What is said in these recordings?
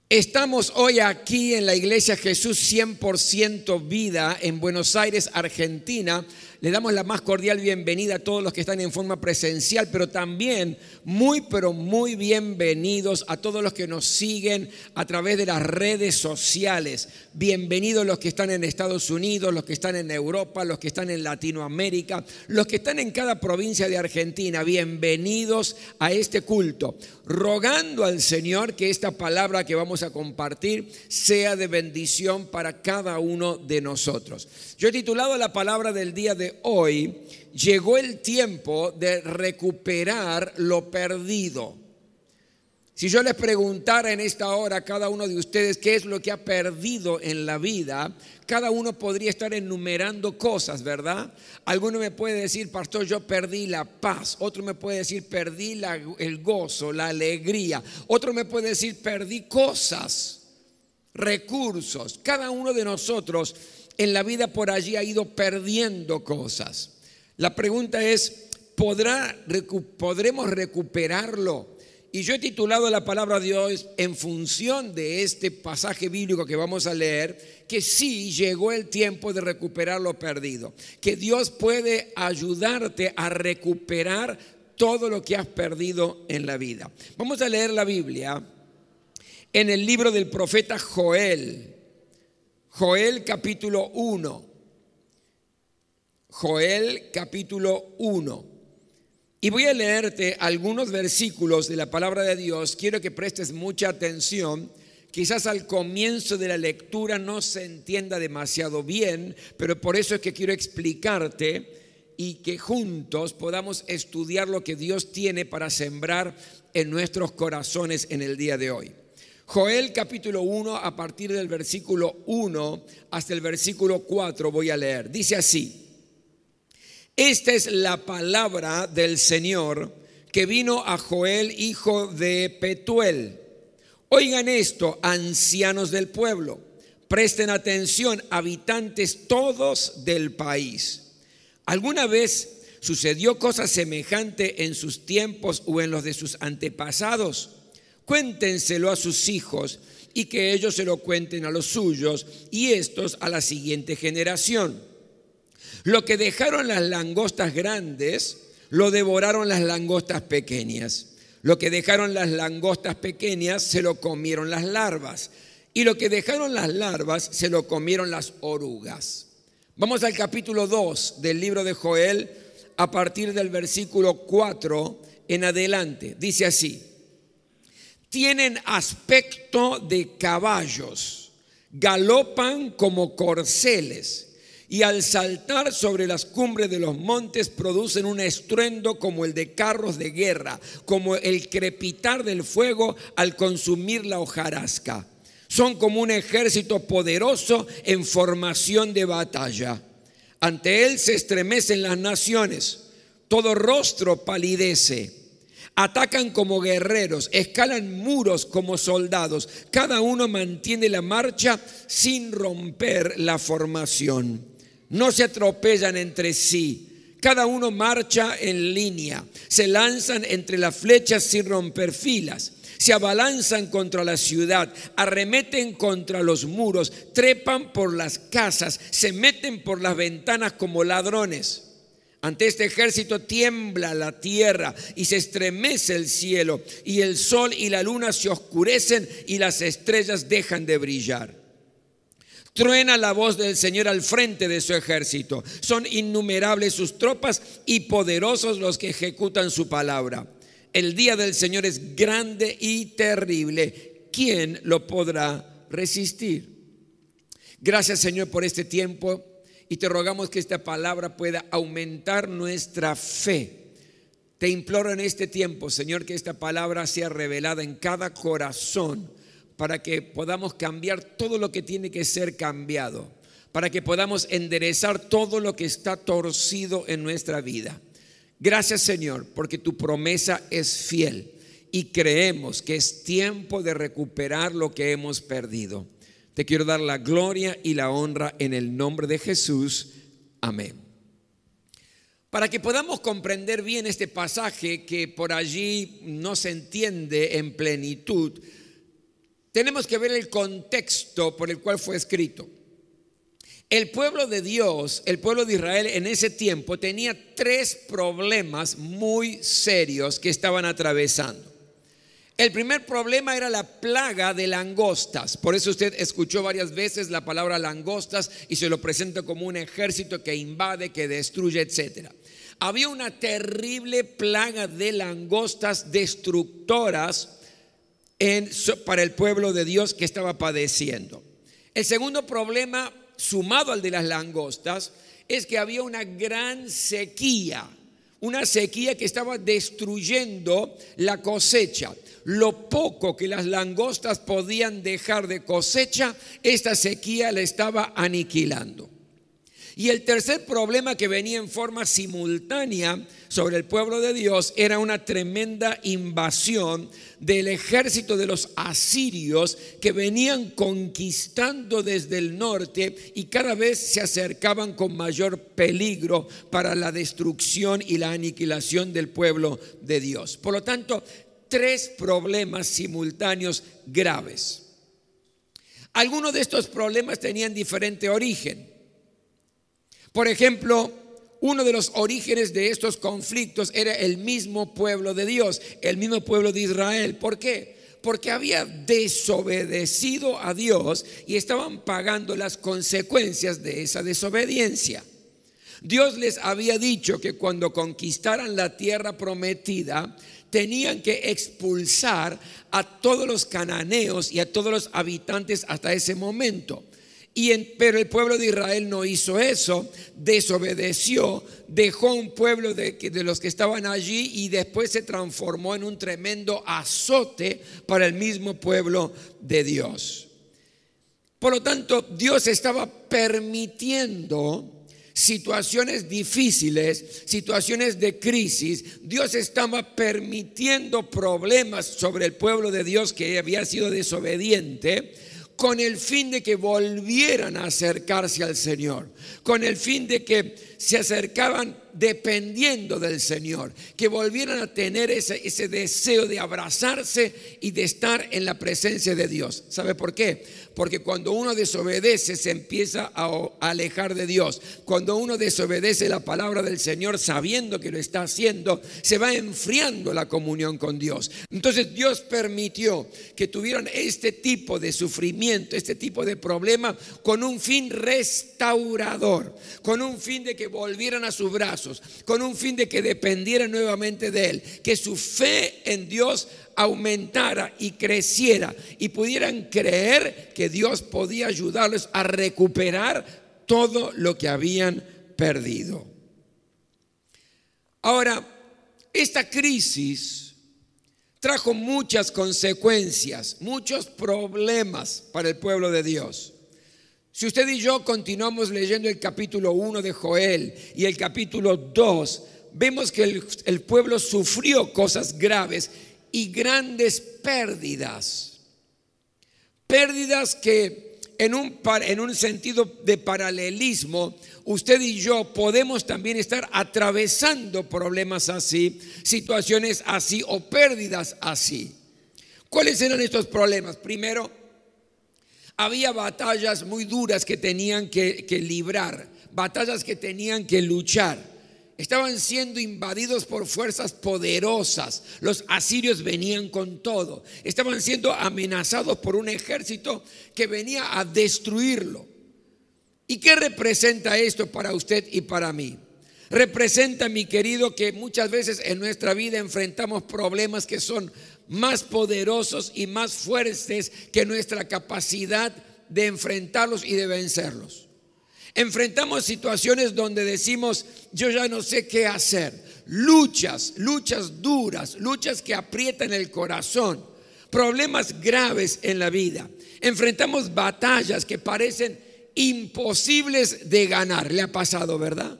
Estamos hoy aquí en la Iglesia Jesús 100% Vida en Buenos Aires, Argentina. Le damos la más cordial bienvenida a todos los que están en forma presencial, pero también muy bienvenidos a todos los que nos siguen a través de las redes sociales. Bienvenidos los que están en Estados Unidos, los que están en Europa, los que están en Latinoamérica, los que están en cada provincia de Argentina. Bienvenidos a este culto, rogando al Señor que esta palabra que vamos a compartir sea de bendición para cada uno de nosotros. Yo he titulado la palabra del día de hoy: llegó el tiempo de recuperar lo perdido. Si yo les preguntara en esta hora a cada uno de ustedes qué es lo que ha perdido en la vida, cada uno podría estar enumerando cosas, ¿verdad? Alguno me puede decir: pastor, yo perdí la paz. Otro me puede decir: perdí el gozo, la alegría. Otro me puede decir: perdí cosas, recursos. Cada uno de nosotros en la vida por allí ha ido perdiendo cosas. La pregunta es: ¿podremos recuperarlo? Y yo he titulado la palabra de hoy en función de este pasaje bíblico que vamos a leer, que sí llegó el tiempo de recuperar lo perdido, que Dios puede ayudarte a recuperar todo lo que has perdido en la vida. Vamos a leer la Biblia en el libro del profeta Joel. Joel capítulo 1. Joel capítulo 1. Y voy a leerte algunos versículos de la palabra de Dios. Quiero que prestes mucha atención. Quizás al comienzo de la lectura no se entienda demasiado bien, pero por eso es que quiero explicarte y que juntos podamos estudiar lo que Dios tiene para sembrar en nuestros corazones en el día de hoy. Joel capítulo 1, a partir del versículo 1 hasta el versículo 4 voy a leer. Dice así: esta es la palabra del Señor que vino a Joel, hijo de Petuel. Oigan esto, ancianos del pueblo, presten atención, habitantes todos del país. ¿Alguna vez sucedió cosa semejante en sus tiempos o en los de sus antepasados? Cuéntenselo a sus hijos y que ellos se lo cuenten a los suyos y estos a la siguiente generación. Lo que dejaron las langostas grandes, lo devoraron las langostas pequeñas. Lo que dejaron las langostas pequeñas, se lo comieron las larvas. Y lo que dejaron las larvas, se lo comieron las orugas. Vamos al capítulo 2 del libro de Joel, a partir del versículo 4 en adelante. Dice así: tienen aspecto de caballos, galopan como corceles, y al saltar sobre las cumbres de los montes producen un estruendo como el de carros de guerra, como el crepitar del fuego al consumir la hojarasca. Son como un ejército poderoso en formación de batalla. Ante él se estremecen las naciones, todo rostro palidece. Atacan como guerreros, escalan muros como soldados. Cada uno mantiene la marcha sin romper la formación. No se atropellan entre sí, cada uno marcha en línea. Se lanzan entre las flechas sin romper filas. Se abalanzan contra la ciudad, arremeten contra los muros, trepan por las casas, se meten por las ventanas como ladrones. Ante este ejército tiembla la tierra y se estremece el cielo, y el sol y la luna se oscurecen y las estrellas dejan de brillar. Truena la voz del Señor al frente de su ejército. Son innumerables sus tropas y poderosos los que ejecutan su palabra. El día del Señor es grande y terrible. ¿Quién lo podrá resistir? Gracias, Señor, por este tiempo, y te rogamos que esta palabra pueda aumentar nuestra fe. Te imploro en este tiempo, Señor, que esta palabra sea revelada en cada corazón, para que podamos cambiar todo lo que tiene que ser cambiado, para que podamos enderezar todo lo que está torcido en nuestra vida. Gracias, Señor, porque tu promesa es fiel y creemos que es tiempo de recuperar lo que hemos perdido. Te quiero dar la gloria y la honra en el nombre de Jesús. Amén. Para que podamos comprender bien este pasaje que por allí no se entiende en plenitud, tenemos que ver el contexto por el cual fue escrito. El pueblo de Dios, el pueblo de Israel en ese tiempo tenía 3 problemas muy serios que estaban atravesando. El primer problema era la plaga de langostas. Por eso usted escuchó varias veces la palabra langostas y se lo presenta como un ejército que invade, que destruye, etc. Había una terrible plaga de langostas destructoras para el pueblo de Dios que estaba padeciendo. El segundo problema, sumado al de las langostas, es que había una gran sequía. Una sequía que estaba destruyendo la cosecha. Lo poco que las langostas podían dejar de cosecha, esta sequía la estaba aniquilando. Y el tercer problema que venía en forma simultánea sobre el pueblo de Dios era una tremenda invasión del ejército de los asirios que venían conquistando desde el norte y cada vez se acercaban con mayor peligro para la destrucción y la aniquilación del pueblo de Dios. Por lo tanto, 3 problemas simultáneos graves. Algunos de estos problemas tenían diferente origen. Por ejemplo, uno de los orígenes de estos conflictos era el mismo pueblo de Dios, el mismo pueblo de Israel. ¿Por qué? Porque había desobedecido a Dios y estaban pagando las consecuencias de esa desobediencia. Dios les había dicho que cuando conquistaran la tierra prometida, tenían que expulsar a todos los cananeos y a todos los habitantes hasta ese momento. Pero el pueblo de Israel no hizo eso, desobedeció, dejó un pueblo de los que estaban allí y después se transformó en un tremendo azote para el mismo pueblo de Dios. Por lo tanto, Dios estaba permitiendo situaciones difíciles, situaciones de crisis. Dios estaba permitiendo problemas sobre el pueblo de Dios que había sido desobediente, con el fin de que volvieran a acercarse al Señor, con el fin de que se acercaban dependiendo del Señor, que volvieran a tener ese deseo de abrazarse y de estar en la presencia de Dios. ¿Sabe por qué? Porque cuando uno desobedece se empieza a alejar de Dios. Cuando uno desobedece la palabra del Señor sabiendo que lo está haciendo, se va enfriando la comunión con Dios. Entonces Dios permitió que tuvieran este tipo de sufrimiento, este tipo de problema, con un fin restaurador, con un fin de que volvieran a sus brazos, con un fin de que dependieran nuevamente de Él, que su fe en Dios aumentara y creciera y pudieran creer que Dios podía ayudarles a recuperar todo lo que habían perdido. Ahora, esta crisis trajo muchas consecuencias, muchos problemas para el pueblo de Dios. Si usted y yo continuamos leyendo el capítulo 1 de Joel y el capítulo 2, vemos que el pueblo sufrió cosas graves y grandes pérdidas. Pérdidas que en un sentido de paralelismo, usted y yo podemos también estar atravesando problemas así, situaciones así o pérdidas así. ¿Cuáles eran estos problemas? Primero, había batallas muy duras que tenían que librar, batallas que tenían que luchar. Estaban siendo invadidos por fuerzas poderosas. Los asirios venían con todo. Estaban siendo amenazados por un ejército que venía a destruirlo. ¿Y qué representa esto para usted y para mí? Representa, mi querido, que muchas veces en nuestra vida enfrentamos problemas que son más poderosos y más fuertes que nuestra capacidad de enfrentarlos y de vencerlos. Enfrentamos situaciones donde decimos, yo ya no sé qué hacer. Luchas duras, luchas que aprietan el corazón, problemas graves en la vida. Enfrentamos batallas que parecen imposibles de ganar. ¿Le ha pasado, verdad?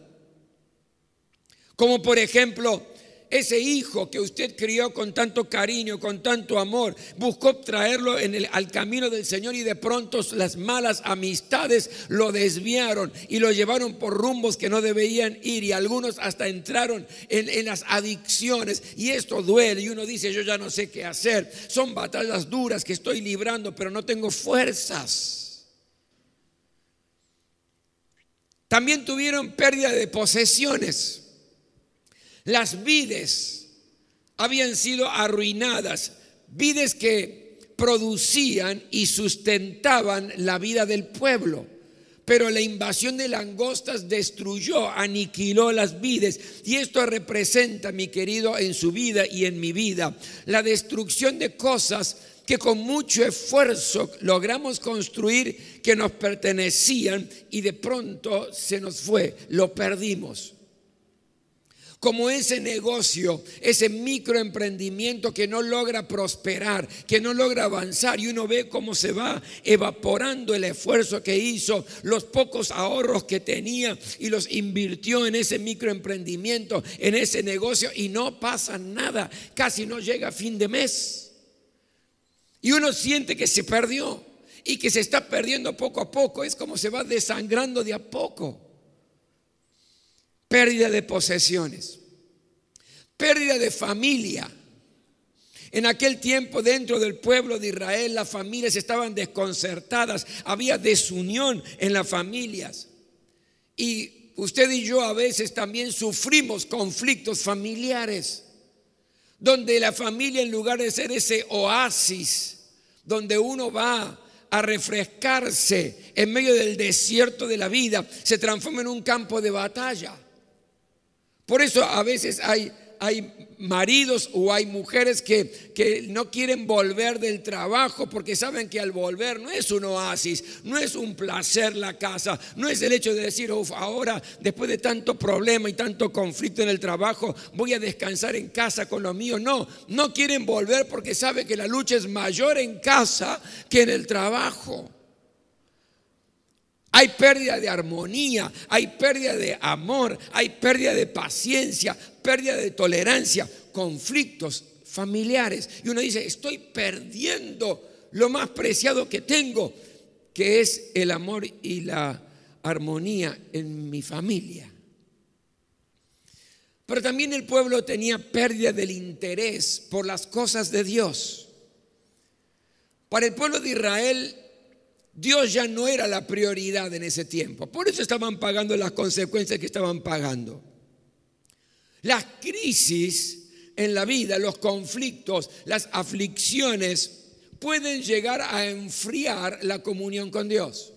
Como por ejemplo, ese hijo que usted crió con tanto cariño, con tanto amor, buscó traerlo al camino del Señor y de pronto las malas amistades lo desviaron y lo llevaron por rumbos que no debían ir, y algunos hasta entraron en las adicciones, y esto duele y uno dice: yo ya no sé qué hacer, son batallas duras que estoy librando pero no tengo fuerzas. También tuvieron pérdida de posesiones. Las vides habían sido arruinadas, vides que producían y sustentaban la vida del pueblo. Pero la invasión de langostas destruyó, aniquiló las vides. Y esto representa, mi querido, en su vida y en mi vida, la destrucción de cosas que con mucho esfuerzo logramos construir, que nos pertenecían, y de pronto se nos fue, lo perdimos. Como ese negocio, ese microemprendimiento que no logra prosperar, que no logra avanzar, y uno ve cómo se va evaporando el esfuerzo que hizo, los pocos ahorros que tenía, y los invirtió en ese microemprendimiento, en ese negocio, y no pasa nada, casi no llega a fin de mes. Y uno siente que se perdió y que se está perdiendo poco a poco, es como se va desangrando de a poco. Pérdida de posesiones, pérdida de familia. En aquel tiempo, dentro del pueblo de Israel, las familias estaban desconcertadas, había desunión en las familias. Y usted y yo a veces también sufrimos conflictos familiares, donde la familia, en lugar de ser ese oasis donde uno va a refrescarse en medio del desierto de la vida, se transforma en un campo de batalla. Por eso a veces hay maridos o hay mujeres que no quieren volver del trabajo, porque saben que al volver no es un oasis, no es un placer la casa, no es el hecho de decir: ahora después de tanto problema y tanto conflicto en el trabajo voy a descansar en casa con lo mío. No quieren volver porque saben que la lucha es mayor en casa que en el trabajo. Hay pérdida de armonía, hay pérdida de amor, hay pérdida de paciencia, pérdida de tolerancia, conflictos familiares. Y uno dice: estoy perdiendo lo más preciado que tengo, que es el amor y la armonía en mi familia. Pero también el pueblo tenía pérdida del interés por las cosas de Dios. Para el pueblo de Israel, Dios ya no era la prioridad en ese tiempo. Por eso estaban pagando las consecuencias que estaban pagando. Las crisis en la vida, los conflictos, las aflicciones pueden llegar a enfriar la comunión con Dios.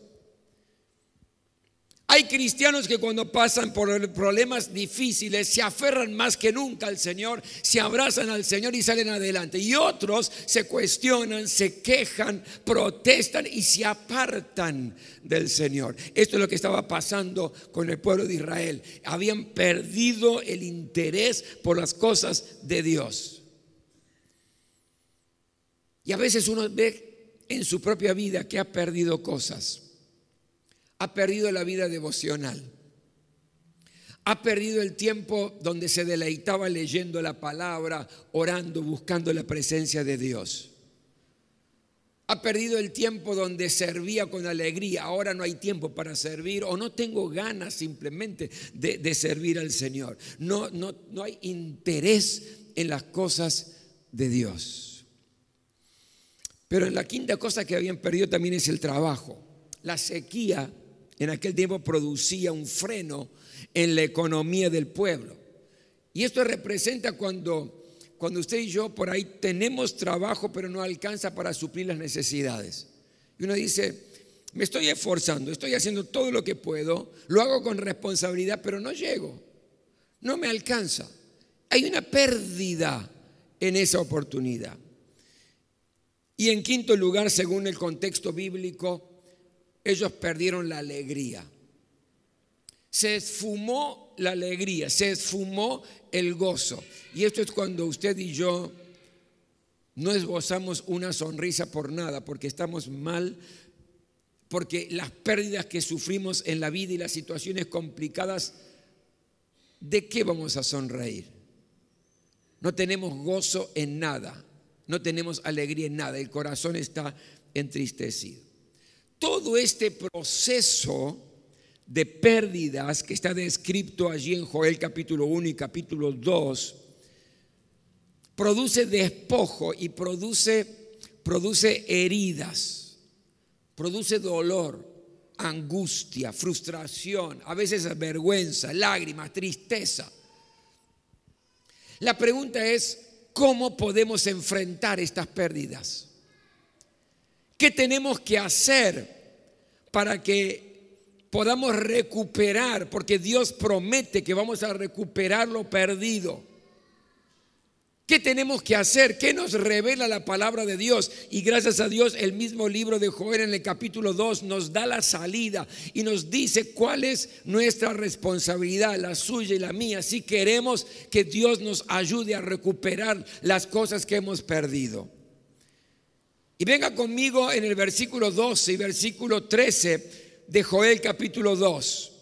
Hay cristianos que cuando pasan por problemas difíciles se aferran más que nunca al Señor, se abrazan al Señor y salen adelante. Y otros se cuestionan, se quejan, protestan y se apartan del Señor. Esto es lo que estaba pasando con el pueblo de Israel. Habían perdido el interés por las cosas de Dios. Y a veces uno ve en su propia vida que ha perdido cosas. Ha perdido la vida devocional. Ha perdido el tiempo donde se deleitaba leyendo la palabra, orando, buscando la presencia de Dios. Ha perdido el tiempo donde servía con alegría. Ahora no hay tiempo para servir, o no tengo ganas simplemente de servir al Señor. No hay interés en las cosas de Dios. Pero la quinta cosa que habían perdido también es el trabajo. La sequía en aquel tiempo producía un freno en la economía del pueblo. Y esto representa cuando usted y yo por ahí tenemos trabajo, pero no alcanza para suplir las necesidades. Y uno dice: me estoy esforzando, estoy haciendo todo lo que puedo, lo hago con responsabilidad, pero no llego, no me alcanza. Hay una pérdida en esa oportunidad. Y en quinto lugar, según el contexto bíblico, ellos perdieron la alegría. Se esfumó la alegría, se esfumó el gozo. Y esto es cuando usted y yo no esbozamos una sonrisa por nada, porque estamos mal, porque las pérdidas que sufrimos en la vida y las situaciones complicadas, ¿de qué vamos a sonreír? no tenemos gozo en nada, no tenemos alegría en nada, el corazón está entristecido. Todo este proceso de pérdidas que está descrito allí en Joel capítulo 1 y capítulo 2 produce despojo y produce heridas, produce dolor, angustia, frustración, a veces vergüenza, lágrimas, tristeza. La pregunta es, ¿cómo podemos enfrentar estas pérdidas? ¿Qué tenemos que hacer para que podamos recuperar? Porque Dios promete que vamos a recuperar lo perdido. ¿Qué tenemos que hacer? ¿Qué nos revela la palabra de Dios? Y gracias a Dios, el mismo libro de Joel en el capítulo 2 nos da la salida y nos dice cuál es nuestra responsabilidad, la suya y la mía, si queremos que Dios nos ayude a recuperar las cosas que hemos perdido. Y venga conmigo en el versículo 12 y versículo 13 de Joel capítulo 2.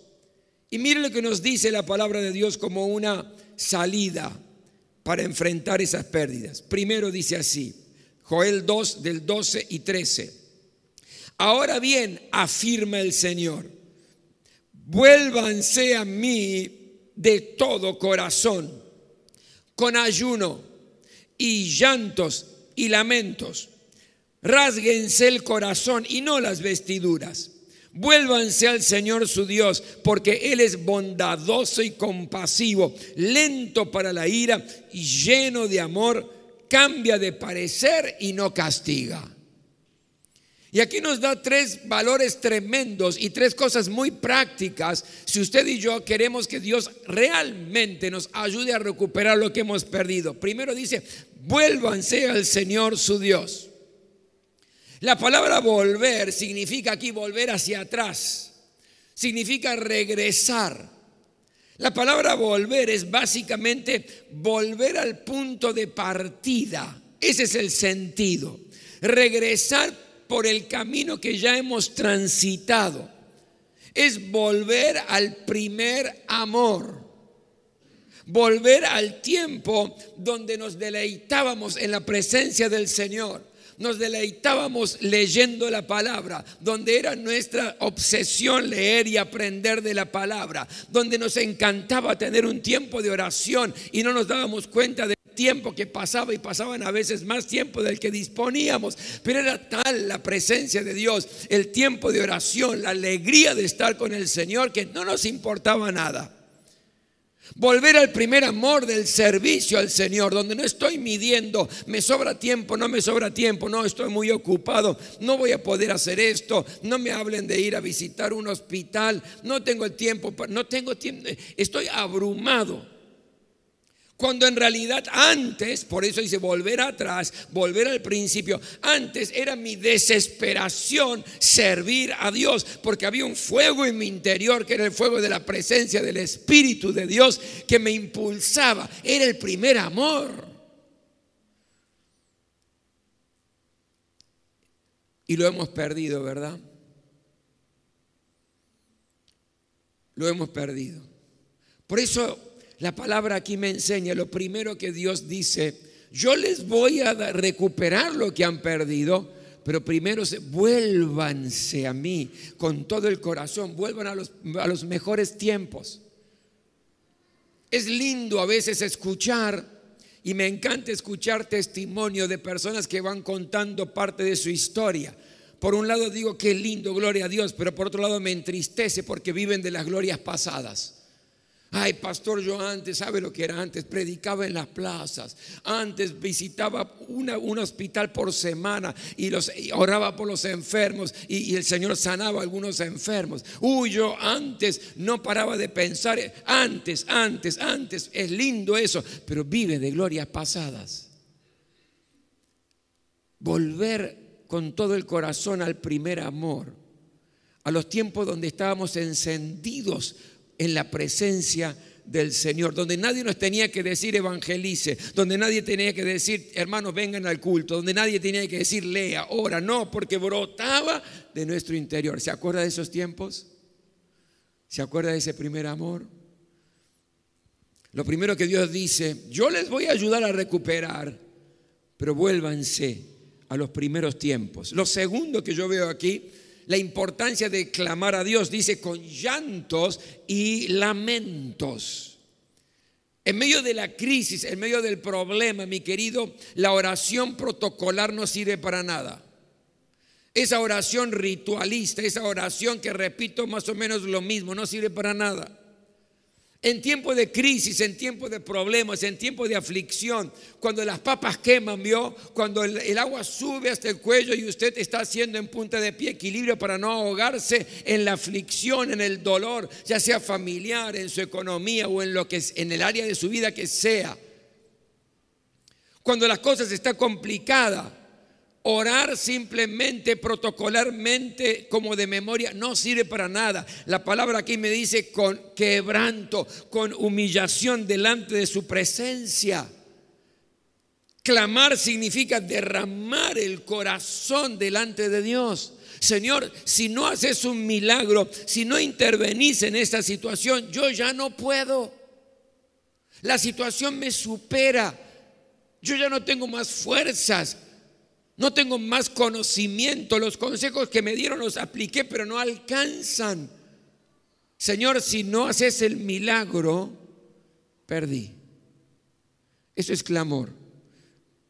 Y mire lo que nos dice la palabra de Dios como una salida para enfrentar esas pérdidas. Primero dice así, Joel 2 del 12 y 13. Ahora bien, afirma el Señor, vuélvanse a mí de todo corazón, con ayuno y llantos y lamentos. Rásguense el corazón y no las vestiduras. Vuélvanse al Señor su Dios, porque Él es bondadoso y compasivo, lento para la ira y lleno de amor, cambia de parecer y no castiga. Y aquí nos da tres valores tremendos y tres cosas muy prácticas si usted y yo queremos que Dios realmente nos ayude a recuperar lo que hemos perdido. Primero dice, vuélvanse al Señor su Dios. La palabra volver significa aquí volver hacia atrás, significa regresar. La palabra volver es básicamente volver al punto de partida. Ese es el sentido. Regresar por el camino que ya hemos transitado. Es volver al primer amor. Volver al tiempo donde nos deleitábamos en la presencia del Señor. Nos deleitábamos leyendo la palabra, donde era nuestra obsesión leer y aprender de la palabra, donde nos encantaba tener un tiempo de oración y no nos dábamos cuenta del tiempo que pasaba, y pasaban a veces más tiempo del que disponíamos, pero era tal la presencia de Dios, el tiempo de oración, la alegría de estar con el Señor, que no nos importaba nada. Volver al primer amor del servicio al Señor, donde no estoy midiendo, me sobra tiempo, no me sobra tiempo, no, estoy muy ocupado, no voy a poder hacer esto, no me hablen de ir a visitar un hospital, no tengo el tiempo, no tengo tiempo, estoy abrumado. Cuando en realidad antes, por eso dice volver atrás, volver al principio, antes era mi desesperación servir a Dios, porque había un fuego en mi interior que era el fuego de la presencia del Espíritu de Dios que me impulsaba, era el primer amor. Y lo hemos perdido, ¿verdad? Lo hemos perdido. Por eso la palabra aquí me enseña, lo primero que Dios dice, yo les voy a recuperar lo que han perdido, pero primero vuélvanse a mí con todo el corazón, vuelvan a los mejores tiempos. Es lindo a veces escuchar, y me encanta escuchar testimonio de personas que van contando parte de su historia. Por un lado digo qué lindo, gloria a Dios, pero por otro lado me entristece porque viven de las glorias pasadas. Ay, pastor, yo antes, ¿sabe lo que era antes? Predicaba en las plazas. Antes visitaba un hospital por semana y oraba por los enfermos y el Señor sanaba a algunos enfermos. Uy, yo antes no paraba de pensar. Antes, es lindo eso, pero vive de glorias pasadas. Volver con todo el corazón al primer amor, a los tiempos donde estábamos encendidos en la presencia del Señor, donde nadie nos tenía que decir evangelice, donde nadie tenía que decir hermanos vengan al culto, donde nadie tenía que decir lea, ora, no, porque brotaba de nuestro interior. ¿Se acuerda de esos tiempos? ¿Se acuerda de ese primer amor? Lo primero que Dios dice, yo les voy a ayudar a recuperar, pero vuélvanse a los primeros tiempos. Lo segundo que yo veo aquí, la importancia de clamar a Dios, dice con llantos y lamentos. En medio de la crisis, en medio del problema, mi querido, la oración protocolar no sirve para nada. Esa oración ritualista, esa oración que repito más o menos lo mismo, no sirve para nada. En tiempo de crisis, en tiempo de problemas, en tiempo de aflicción, cuando las papas queman, ¿vio? Cuando el agua sube hasta el cuello y usted está haciendo en punta de pie equilibrio para no ahogarse en la aflicción, en el dolor, ya sea familiar, en su economía o en lo que es, en el área de su vida que sea. Cuando las cosas están complicadas, orar simplemente, protocolarmente, como de memoria, no sirve para nada. La palabra aquí me dice con quebranto, con humillación delante de su presencia. Clamar significa derramar el corazón delante de Dios. Señor, si no haces un milagro, si no intervenís en esta situación, yo ya no puedo. La situación me supera. Yo ya no tengo más fuerzas. No tengo más conocimiento, los consejos que me dieron los apliqué, pero no alcanzan. Señor, si no haces el milagro, perdí. Eso es clamor,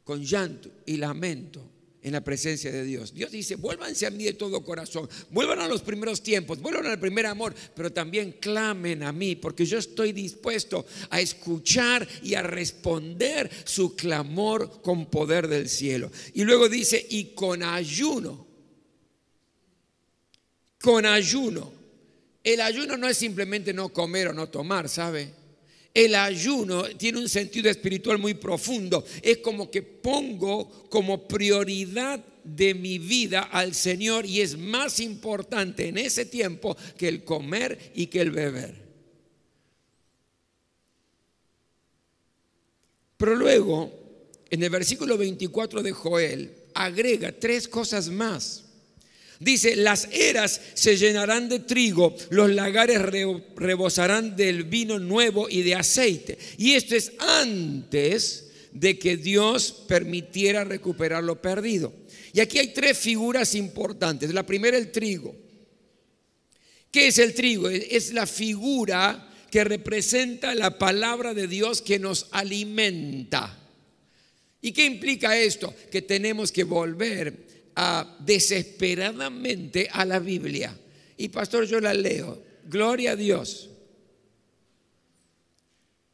con llanto y lamento en la presencia de Dios. Dios dice, vuélvanse a mí de todo corazón, vuelvan a los primeros tiempos, vuelvan al primer amor, pero también clamen a mí, porque yo estoy dispuesto a escuchar y a responder su clamor con poder del cielo. Y luego dice, y con ayuno. Con ayuno. El ayuno no es simplemente no comer o no tomar, ¿sabe? El ayuno tiene un sentido espiritual muy profundo. Es como que pongo como prioridad de mi vida al Señor y es más importante en ese tiempo que el comer y que el beber. Pero luego, en el versículo 24 de Joel, agrega 3 cosas más. Dice, las eras se llenarán de trigo, los lagares rebosarán del vino nuevo y de aceite. Y esto es antes de que Dios permitiera recuperar lo perdido. Y aquí hay 3 figuras importantes. La primera, el trigo. ¿Qué es el trigo? Es la figura que representa la palabra de Dios que nos alimenta. ¿Y qué implica esto? Que tenemos que volver desesperadamente a la Biblia. Y pastor, yo la leo, gloria a Dios.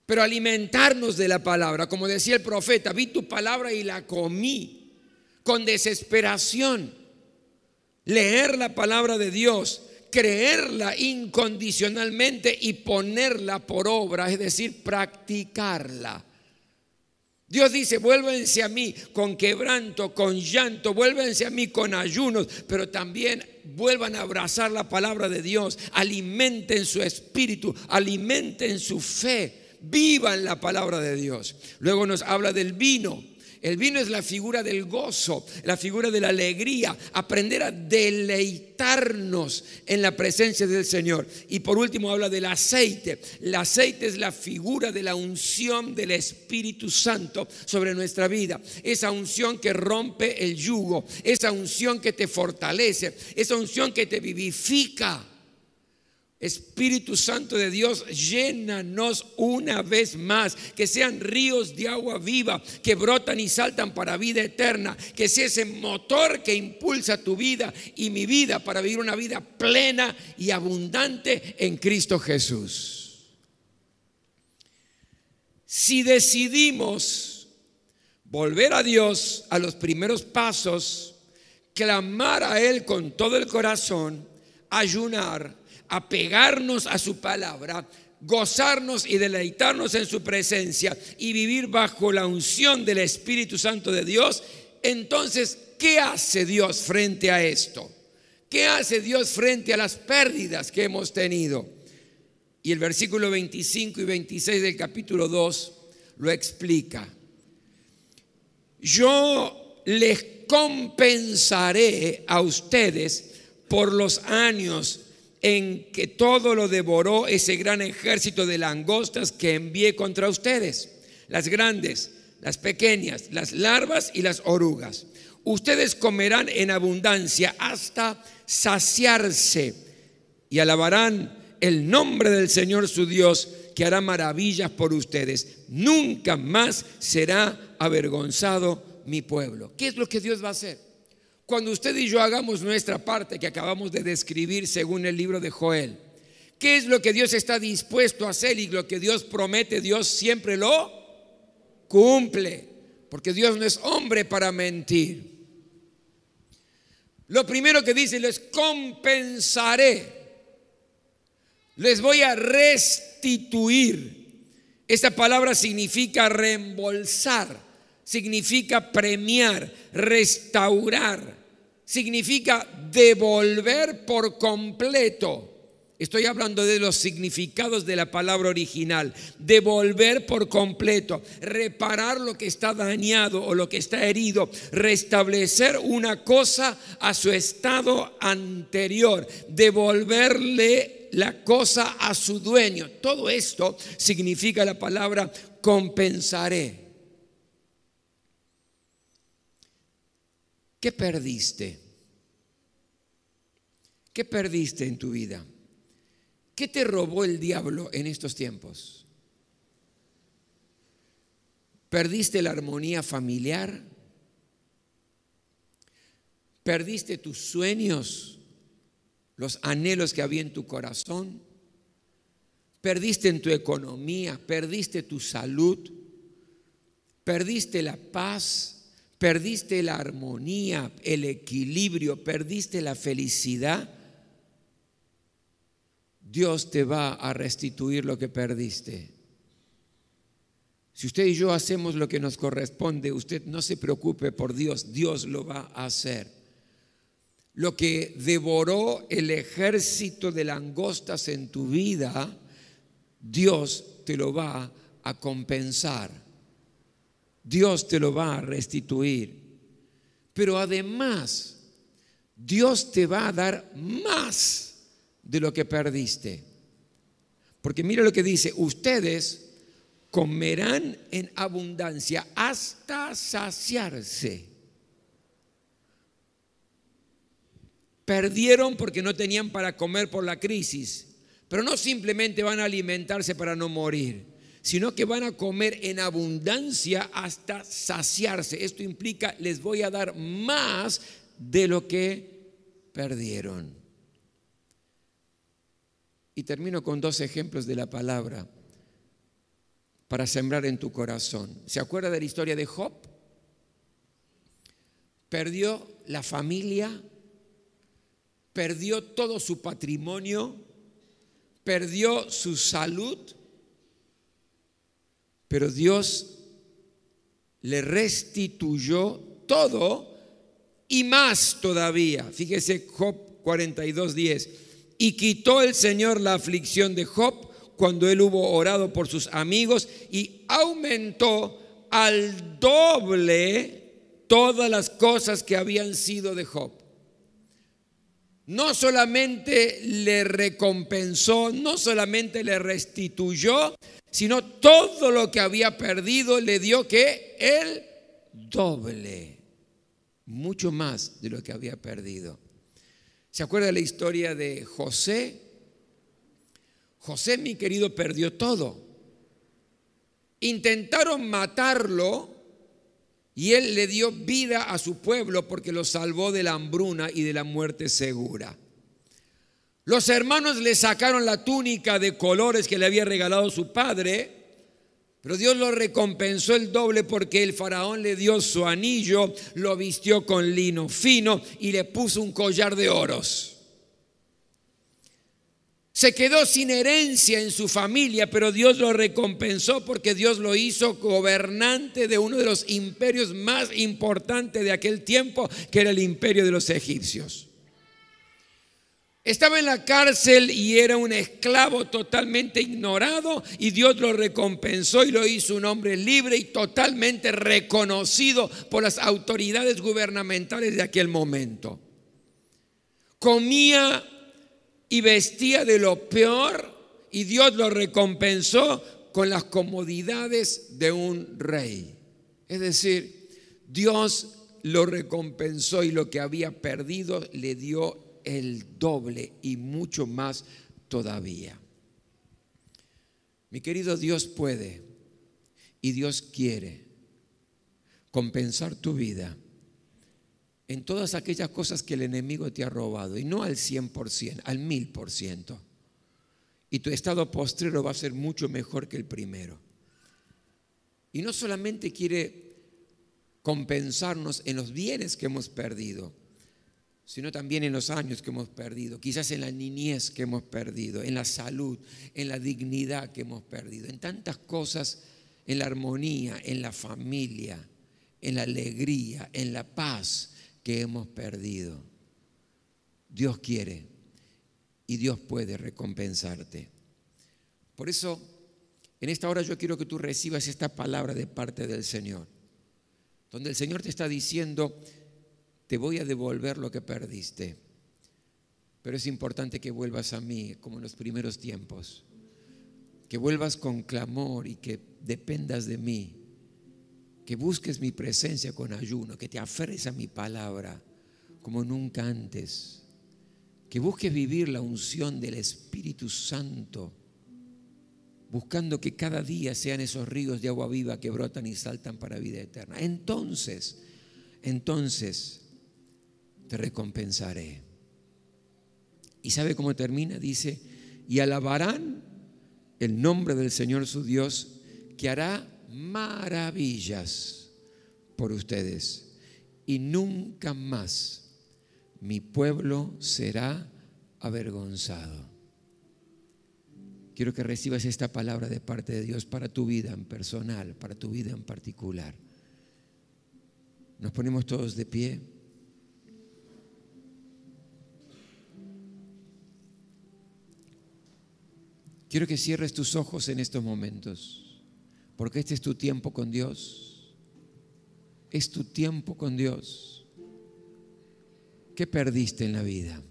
Pero alimentarnos de la palabra, como decía el profeta, vi tu palabra y la comí con desesperación. Leer la palabra de Dios, creerla incondicionalmente y ponerla por obra, es decir, practicarla. Dios dice, vuélvense a mí con quebranto, con llanto, vuélvense a mí con ayunos, pero también vuelvan a abrazar la palabra de Dios, alimenten su espíritu, alimenten su fe, vivan la palabra de Dios. Luego nos habla del vino. El vino es la figura del gozo, la figura de la alegría, aprender a deleitarnos en la presencia del Señor. Y por último habla del aceite. El aceite es la figura de la unción del Espíritu Santo sobre nuestra vida. Esa unción que rompe el yugo, esa unción que te fortalece, esa unción que te vivifica. Espíritu Santo de Dios, llénanos una vez más, que sean ríos de agua viva que brotan y saltan para vida eterna, que sea ese motor que impulsa tu vida y mi vida para vivir una vida plena y abundante en Cristo Jesús. Si decidimos volver a Dios a los primeros pasos, clamar a Él con todo el corazón, ayunar, apegarnos a su palabra, gozarnos y deleitarnos en su presencia y vivir bajo la unción del Espíritu Santo de Dios, entonces, ¿qué hace Dios frente a esto? ¿Qué hace Dios frente a las pérdidas que hemos tenido? Y el versículo 25 y 26 del capítulo 2 lo explica. Yo les compensaré a ustedes por los años en que todo lo devoró ese gran ejército de langostas que envié contra ustedes, las grandes, las pequeñas, las larvas y las orugas. Ustedes comerán en abundancia hasta saciarse y alabarán el nombre del Señor su Dios, que hará maravillas por ustedes. Nunca más será avergonzado mi pueblo. ¿Qué es lo que Dios va a hacer? Cuando usted y yo hagamos nuestra parte que acabamos de describir según el libro de Joel, ¿qué es lo que Dios está dispuesto a hacer? Y lo que Dios promete, Dios siempre lo cumple, porque Dios no es hombre para mentir. Lo primero que dice, les compensaré, les voy a restituir. Esta palabra significa reembolsar, significa premiar, restaurar, significa devolver por completo. Estoy hablando de los significados de la palabra original. Devolver por completo, reparar lo que está dañado o lo que está herido, restablecer una cosa a su estado anterior, devolverle la cosa a su dueño. Todo esto significa la palabra compensaré. ¿Qué perdiste? ¿Qué perdiste en tu vida? ¿Qué te robó el diablo en estos tiempos? ¿Perdiste la armonía familiar? ¿Perdiste tus sueños, los anhelos que había en tu corazón? ¿Perdiste en tu economía? ¿Perdiste tu salud? ¿Perdiste la paz? ¿Perdiste la armonía, el equilibrio? ¿Perdiste la felicidad? Dios te va a restituir lo que perdiste. Si usted y yo hacemos lo que nos corresponde, usted no se preocupe por Dios, Dios lo va a hacer. Lo que devoró el ejército de langostas en tu vida, Dios te lo va a compensar. Dios te lo va a restituir. Pero además, Dios te va a dar más de lo que perdiste. Porque mira lo que dice, ustedes comerán en abundancia hasta saciarse. Perdieron porque no tenían para comer por la crisis, pero no simplemente van a alimentarse para no morir, sino que van a comer en abundancia hasta saciarse. Esto implica, les voy a dar más de lo que perdieron. Y termino con dos ejemplos de la palabra para sembrar en tu corazón. ¿Se acuerda de la historia de Job? Perdió la familia, perdió todo su patrimonio, perdió su salud, pero Dios le restituyó todo y más todavía. Fíjese Job 42:10. Y quitó el Señor la aflicción de Job cuando él hubo orado por sus amigos y aumentó al doble todas las cosas que habían sido de Job. No solamente le recompensó, no solamente le restituyó, sino todo lo que había perdido le dio que el doble, mucho más de lo que había perdido. ¿Se acuerda de la historia de José? José, mi querido, perdió todo. Intentaron matarlo y él le dio vida a su pueblo porque lo salvó de la hambruna y de la muerte segura. Los hermanos le sacaron la túnica de colores que le había regalado su padre, pero Dios lo recompensó el doble porque el faraón le dio su anillo, lo vistió con lino fino y le puso un collar de oros. Se quedó sin herencia en su familia, pero Dios lo recompensó porque Dios lo hizo gobernante de uno de los imperios más importantes de aquel tiempo, que era el imperio de los egipcios. Estaba en la cárcel y era un esclavo totalmente ignorado, y Dios lo recompensó y lo hizo un hombre libre y totalmente reconocido por las autoridades gubernamentales de aquel momento. Comía y vestía de lo peor, y Dios lo recompensó con las comodidades de un rey. Es decir, Dios lo recompensó y lo que había perdido le dio el doble y mucho más todavía. Mi querido, Dios puede y Dios quiere compensar tu vida en todas aquellas cosas que el enemigo te ha robado, y no al 100%, al 1000%. Y tu estado postrero va a ser mucho mejor que el primero. Y no solamente quiere compensarnos en los bienes que hemos perdido, sino también en los años que hemos perdido, quizás en la niñez que hemos perdido, en la salud, en la dignidad que hemos perdido, en tantas cosas, en la armonía, en la familia, en la alegría, en la paz que hemos perdido. Dios quiere y Dios puede recompensarte. Por eso, en esta hora yo quiero que tú recibas esta palabra de parte del Señor, donde el Señor te está diciendo: te voy a devolver lo que perdiste, pero es importante que vuelvas a mí como en los primeros tiempos, que vuelvas con clamor y que dependas de mí, que busques mi presencia con ayuno, que te aferres a mi palabra como nunca antes, que busques vivir la unción del Espíritu Santo, buscando que cada día sean esos ríos de agua viva que brotan y saltan para vida eterna. Entonces te recompensaré. ¿Y sabe cómo termina? Dice: y alabarán el nombre del Señor su Dios, que hará maravillas por ustedes, y nunca más mi pueblo será avergonzado. Quiero que recibas esta palabra de parte de Dios para tu vida en personal, para tu vida en particular. Nos ponemos todos de pie. Quiero que cierres tus ojos en estos momentos, porque este es tu tiempo con Dios. Es tu tiempo con Dios. ¿Qué perdiste en la vida?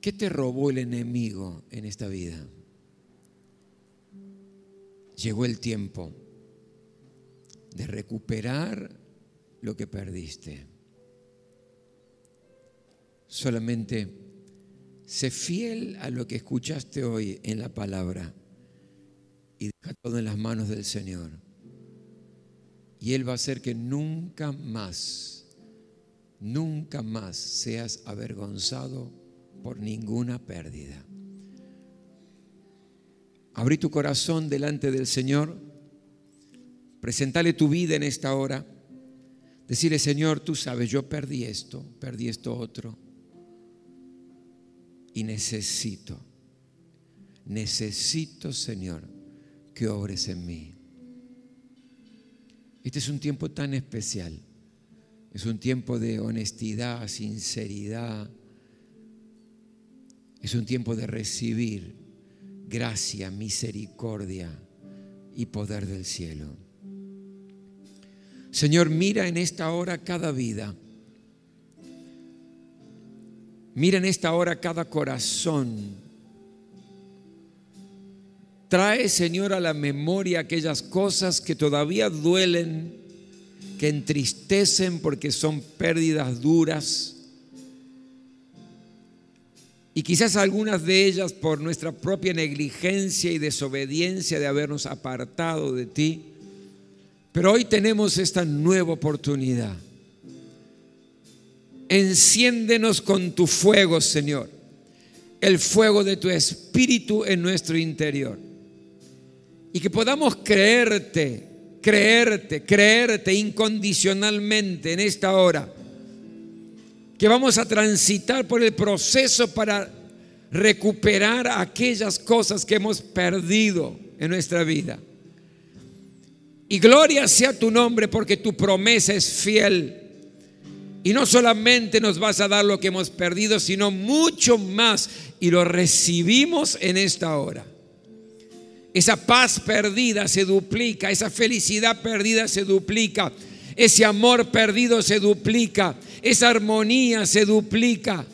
¿Qué te robó el enemigo en esta vida? Llegó el tiempo de recuperar lo que perdiste. Solamente sé fiel a lo que escuchaste hoy en la palabra y deja todo en las manos del Señor. Y Él va a hacer que nunca más seas avergonzado por ninguna pérdida. Abrí tu corazón delante del Señor, presentale tu vida en esta hora, decirle: Señor, tú sabes, yo perdí esto otro, y necesito, Señor, que obres en mí. Este es un tiempo tan especial, es un tiempo de honestidad, sinceridad, es un tiempo de recibir gracia, misericordia y poder del cielo. Señor, mira en esta hora cada vida. Mira en esta hora cada corazón. Trae, Señor, a la memoria aquellas cosas que todavía duelen, que entristecen porque son pérdidas duras. Y quizás algunas de ellas por nuestra propia negligencia y desobediencia de habernos apartado de ti. Pero hoy tenemos esta nueva oportunidad. Enciéndenos con tu fuego, Señor, el fuego de tu Espíritu en nuestro interior. Y que podamos creerte incondicionalmente en esta hora. Que vamos a transitar por el proceso para recuperar aquellas cosas que hemos perdido en nuestra vida. Y gloria sea tu nombre, porque tu promesa es fiel. Y no solamente nos vas a dar lo que hemos perdido, sino mucho más. Y lo recibimos en esta hora. Esa paz perdida se duplica, esa felicidad perdida se duplica, ese amor perdido se duplica, esa armonía se duplica,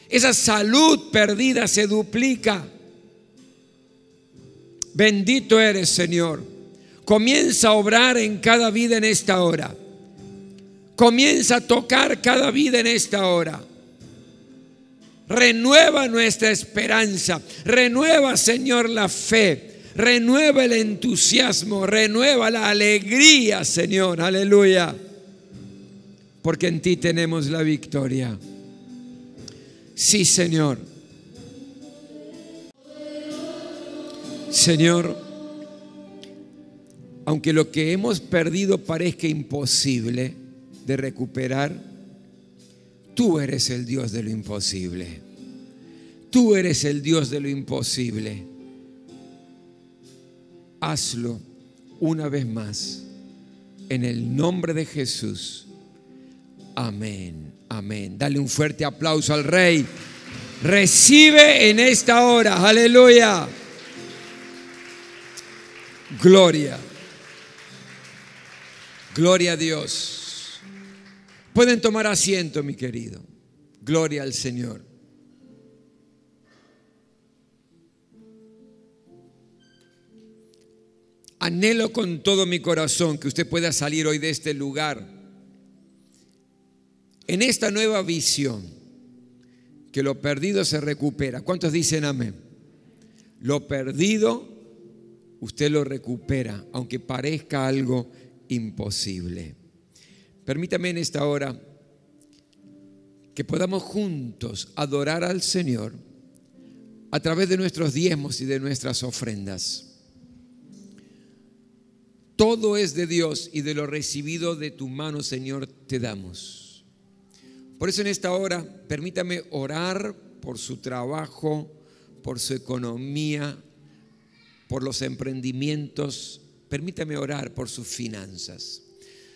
Esa salud perdida se duplica. Bendito eres, Señor. Comienza a obrar en cada vida en esta hora. Comienza a tocar cada vida en esta hora. Renueva nuestra esperanza. Renueva, Señor, la fe. Renueva el entusiasmo. Renueva la alegría, Señor. Aleluya. Porque en ti tenemos la victoria. Sí, Señor. Señor, aunque lo que hemos perdido parezca imposible de recuperar, tú eres el Dios de lo imposible. Tú eres el Dios de lo imposible. Hazlo una vez más en el nombre de Jesús. Amén, amén. Dale un fuerte aplauso al Rey. Recibe en esta hora, aleluya. Gloria. Gloria a Dios. Pueden tomar asiento, mi querido. Gloria al Señor. Anhelo con todo mi corazón que usted pueda salir hoy de este lugar en esta nueva visión, que lo perdido se recupera. ¿Cuántos dicen amén? Lo perdido usted lo recupera, aunque parezca algo imposible. Permítame en esta hora que podamos juntos adorar al Señor a través de nuestros diezmos y de nuestras ofrendas. Todo es de Dios y de lo recibido de tu mano, Señor, te damos. Por eso en esta hora, permítame orar por su trabajo, por su economía, por los emprendimientos. Permítame orar por sus finanzas.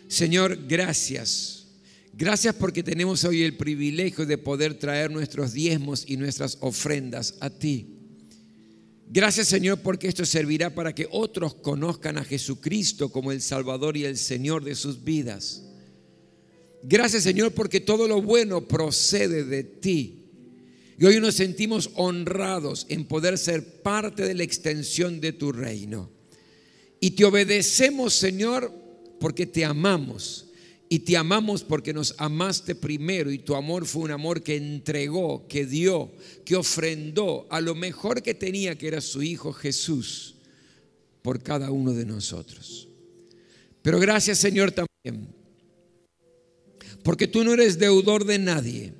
Señor, gracias. Gracias porque tenemos hoy el privilegio de poder traer nuestros diezmos y nuestras ofrendas a ti. Gracias, Señor, porque esto servirá para que otros conozcan a Jesucristo como el Salvador y el Señor de sus vidas. Gracias, Señor, porque todo lo bueno procede de ti. Y hoy nos sentimos honrados en poder ser parte de la extensión de tu reino. Y te obedecemos, Señor, porque te amamos. Y te amamos porque nos amaste primero. Y tu amor fue un amor que entregó, que dio, que ofrendó a lo mejor que tenía, que era su Hijo Jesús, por cada uno de nosotros. Pero gracias, Señor, también porque tú no eres deudor de nadie.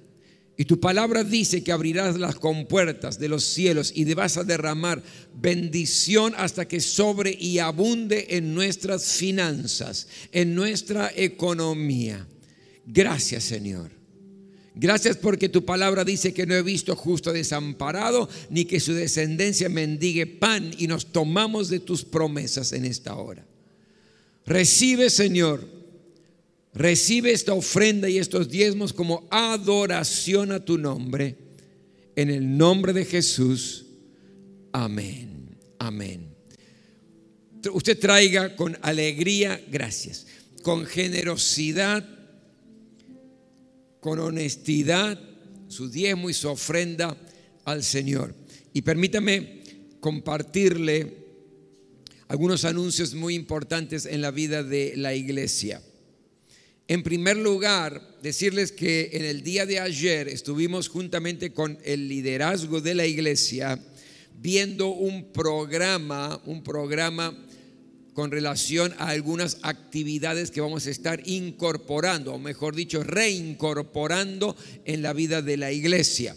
Y tu palabra dice que abrirás las compuertas de los cielos y vas a derramar bendición hasta que sobre y abunde en nuestras finanzas, en nuestra economía. Gracias, Señor. Gracias porque tu palabra dice que no he visto justo desamparado, ni que su descendencia mendigue pan, y nos tomamos de tus promesas en esta hora. Recibe, Señor. Recibe esta ofrenda y estos diezmos como adoración a tu nombre, en el nombre de Jesús. Amén, amén. Usted traiga con alegría, gracias, con generosidad, con honestidad, su diezmo y su ofrenda al Señor. Y permítame compartirle algunos anuncios muy importantes en la vida de la iglesia. En primer lugar, decirles que en el día de ayer estuvimos juntamente con el liderazgo de la iglesia viendo un programa con relación a algunas actividades que vamos a estar incorporando, o mejor dicho, reincorporando en la vida de la iglesia.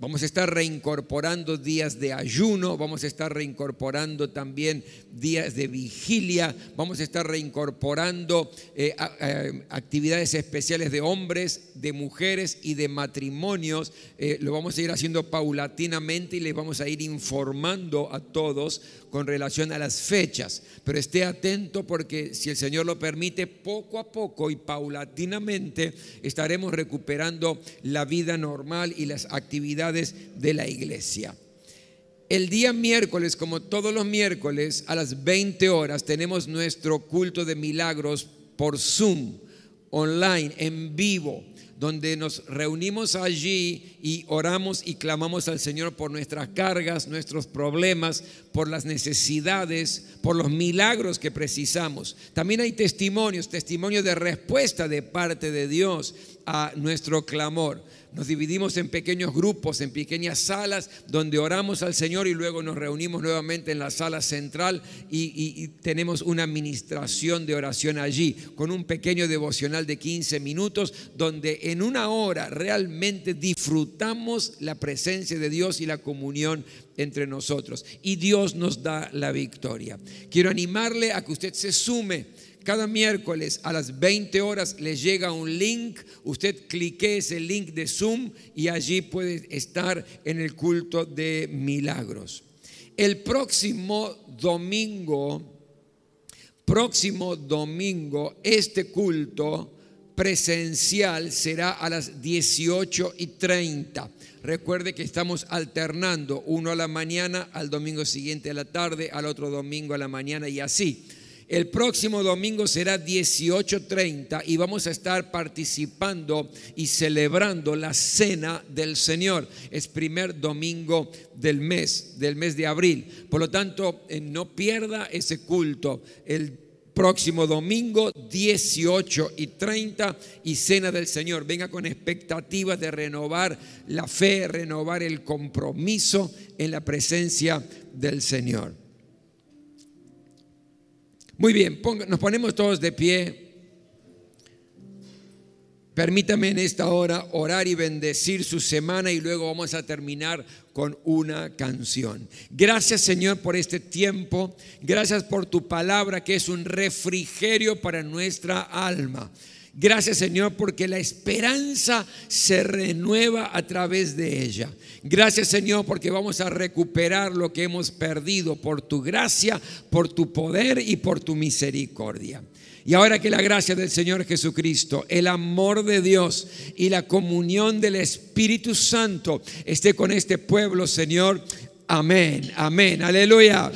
Vamos a estar reincorporando días de ayuno, vamos a estar reincorporando también días de vigilia, vamos a estar reincorporando actividades especiales de hombres, de mujeres y de matrimonios. Lo vamos a ir haciendo paulatinamente y les vamos a ir informando a todos con relación a las fechas. Pero esté atento porque si el Señor lo permite, poco a poco y paulatinamente estaremos recuperando la vida normal y las actividades de la iglesia. El día miércoles, como todos los miércoles, a las 20 horas tenemos nuestro culto de milagros por Zoom. online, en vivo, donde nos reunimos allí y oramos y clamamos al Señor por nuestras cargas, nuestros problemas, por las necesidades, por los milagros que precisamos. También hay testimonios de respuesta de parte de Dios a nuestro clamor. Nos dividimos en pequeños grupos, en pequeñas salas donde oramos al Señor y luego nos reunimos nuevamente en la sala central y tenemos una administración de oración allí con un pequeño devocional de 15 minutos donde en una hora realmente disfrutamos la presencia de Dios y la comunión entre nosotros y Dios nos da la victoria. Quiero animarle a que usted se sume. Cada miércoles a las 20 horas les llega un link, usted clique ese link de Zoom y allí puede estar en el culto de milagros. El próximo domingo, este culto presencial será a las 18:30. Recuerde que estamos alternando, uno a la mañana, al domingo siguiente a la tarde, al otro domingo a la mañana y así. El próximo domingo será 18:30 y vamos a estar participando y celebrando la Cena del Señor. Es primer domingo del mes de abril. Por lo tanto, no pierda ese culto. El próximo domingo 18:30 y Cena del Señor. Venga con expectativas de renovar la fe, renovar el compromiso en la presencia del Señor. Muy bien, nos ponemos todos de pie. Permítame en esta hora orar y bendecir su semana y luego vamos a terminar con una canción. Gracias, Señor, por este tiempo. Gracias por tu palabra que es un refrigerio para nuestra alma. Gracias, Señor, porque la esperanza se renueva a través de ella. Gracias, Señor, porque vamos a recuperar lo que hemos perdido por tu gracia, por tu poder y por tu misericordia. Y ahora que la gracia del Señor Jesucristo, el amor de Dios y la comunión del Espíritu Santo esté con este pueblo, Señor. Amén, amén, aleluya.